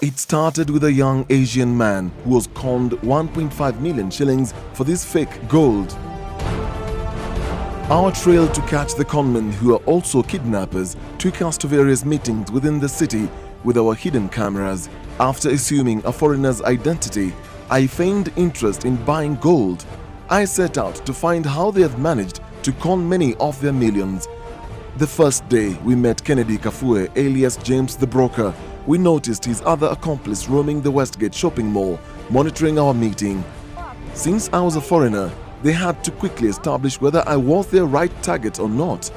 It started with a young Asian man who was conned 1.5 million shillings for this fake gold. Our trail to catch the conmen, who are also kidnappers, took us to various meetings within the city with our hidden cameras. After assuming a foreigner's identity, I feigned interest in buying gold. I set out to find how they have managed to con many of their millions. The first day we met Kennedy Kafue, alias James the Broker. We noticed his other accomplice roaming the Westgate shopping mall, monitoring our meeting. Since I was a foreigner, they had to quickly establish whether I was their right target or not.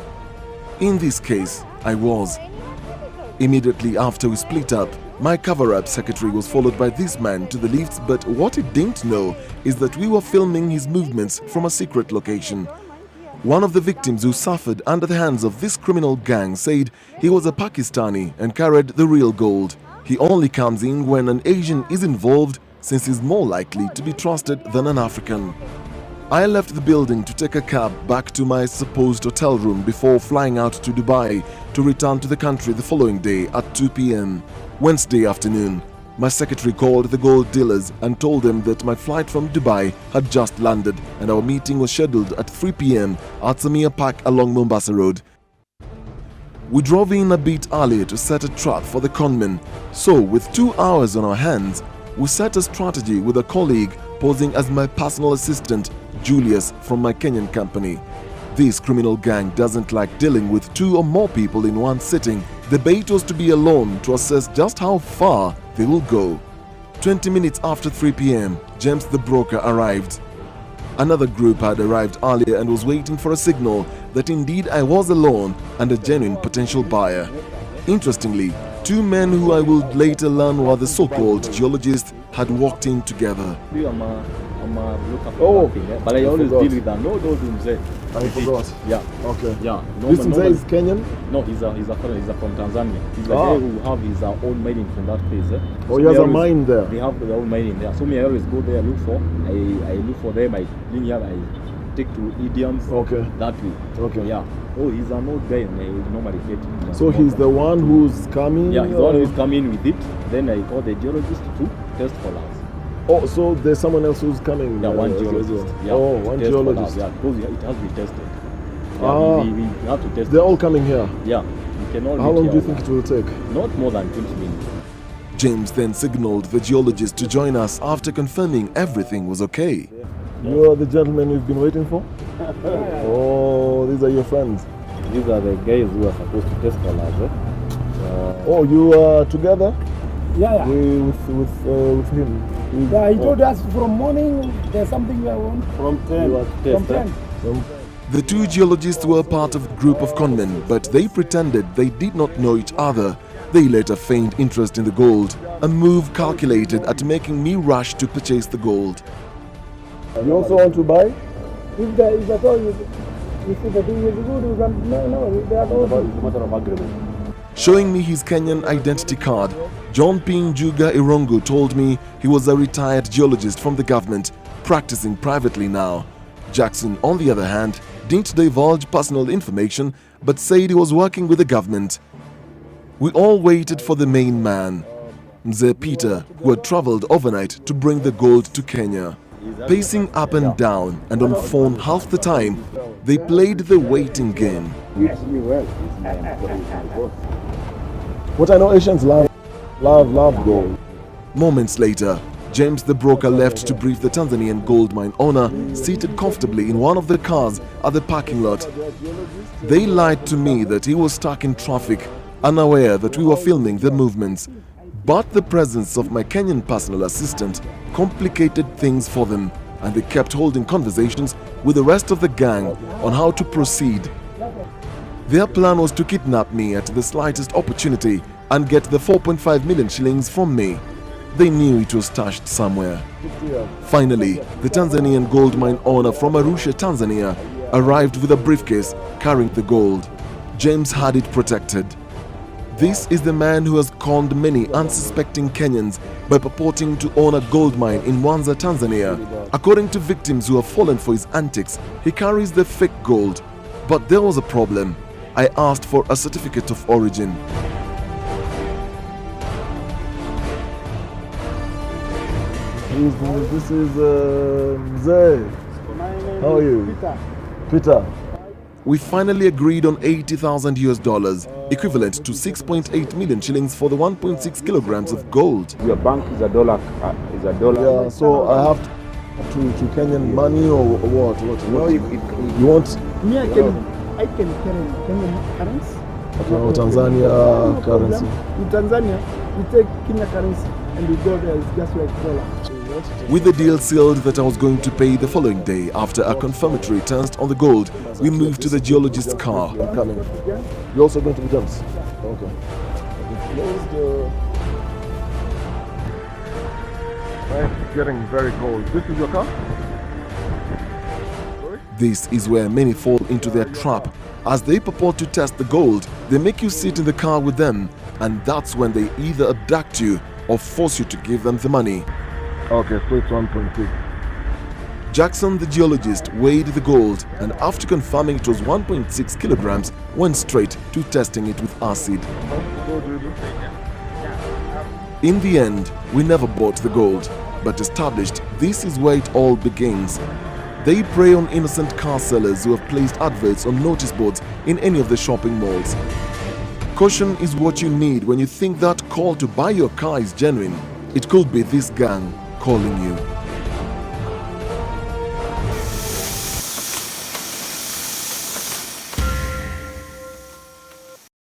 In this case, I was. Immediately after we split up, my cover-up secretary was followed by this man to the lifts, but what he didn't know is that we were filming his movements from a secret location. One of the victims who suffered under the hands of this criminal gang said he was a Pakistani and carried the real gold. He only comes in when an Asian is involved, since he's more likely to be trusted than an African. I left the building to take a cab back to my supposed hotel room before flying out to Dubai to return to the country the following day at 2 p.m. Wednesday afternoon. My secretary called the gold dealers and told them that my flight from Dubai had just landed and our meeting was scheduled at 3 p.m. at Samia Park along Mombasa Road. We drove in a bit earlier to set a trap for the conmen. So, with 2 hours on our hands, we set a strategy with a colleague posing as my personal assistant, Julius, from my Kenyan company. This criminal gang doesn't like dealing with 2 or more people in one sitting. The bait was to be alone to assess just how far they will go. 20 minutes after 3 p.m., James the Broker arrived. Another group had arrived earlier and was waiting for a signal that indeed I was alone and a genuine potential buyer. Interestingly, 2 men who I would later learn were the so-called geologists had walked in together. Oh, but I always deal with that. No, I forgot. Yeah. Okay. Yeah. This is Kenyan? No, he's from Tanzania. He's a guy who have his own mining from that place. Oh, he has a mine there. They have their own mining there. So me, I always go there, look for. I look for them. I bring here. I take to idioms. Okay. That way. Okay. Yeah. Oh, he's an old guy, and I normally get him. So he's the one who's coming? Yeah, he's the one who's coming with it. Then I call the geologist to test for us. Oh, so there's someone else who's coming? Yeah, one geologist. Yeah, oh, one geologist. Yeah, because it has to be tested. Yeah, ah, we have to test. They're all coming here? Yeah. We can all How long do you think it will take? Not more than 20 minutes. James then signaled the geologist to join us after confirming everything was okay. You are the gentleman we've been waiting for? Oh, these are your friends? These are the guys who are supposed to test for us. Oh, you are together? Yeah. With him? Yeah, he told us from morning there's something we want. From 10. From 10. The 2 geologists were part of a group of conmen, but they pretended they did not know each other. They later feigned interest in the gold, a move calculated at making me rush to purchase the gold. You also want to buy? If the all you see the thing is good, we can, no, they are all It's a matter of agreement. Showing me his Kenyan identity card, John Ping Juga Irongo told me he was a retired geologist from the government, practicing privately now. Jackson, on the other hand, didn't divulge personal information but said he was working with the government. We all waited for the main man, Mzee Peter, who had traveled overnight to bring the gold to Kenya. Pacing up and down and on phone half the time, they played the waiting game. What I know, Asians love gold. Moments later, James the Broker left to brief the Tanzanian gold mine owner seated comfortably in one of the cars at the parking lot. They lied to me that he was stuck in traffic, unaware that we were filming the movements. But the presence of my Kenyan personal assistant complicated things for them, and they kept holding conversations with the rest of the gang on how to proceed. Their plan was to kidnap me at the slightest opportunity and get the 4.5 million shillings from me. They knew it was stashed somewhere. Finally, the Tanzanian gold mine owner from Arusha, Tanzania, arrived with a briefcase carrying the gold. James had it protected. This is the man who has conned many unsuspecting Kenyans by purporting to own a gold mine in Mwanza, Tanzania. According to victims who have fallen for his antics, he carries the fake gold. But there was a problem. I asked for a certificate of origin. Who's this? This is Zay. How are you? Peter. We finally agreed on $80,000, equivalent to 6.8 million shillings for the 1.6 kilograms of gold. Your bank is a dollar. Yeah, so I have to Kenyan money or what? No, you want? Me, I can carry Kenyan currency. Okay, or Tanzania currency. In Tanzania, we take Kenya currency and we go there. It's just like dollar. With the deal sealed that I was going to pay the following day after a confirmatory test on the gold, we moved to the geologist's car. I'm coming. You're also going to the jumps? Okay. It's getting very cold. This is your car? This is where many fall into their trap. As they purport to test the gold, they make you sit in the car with them, and that's when they either abduct you or force you to give them the money. Okay, so it's 1.6. Jackson, the geologist, weighed the gold and after confirming it was 1.6 kilograms, went straight to testing it with acid. In the end, we never bought the gold, but established this is where it all begins. They prey on innocent car sellers who have placed adverts on notice boards in any of the shopping malls. Caution is what you need when you think that call to buy your car is genuine. It could be this gang calling you.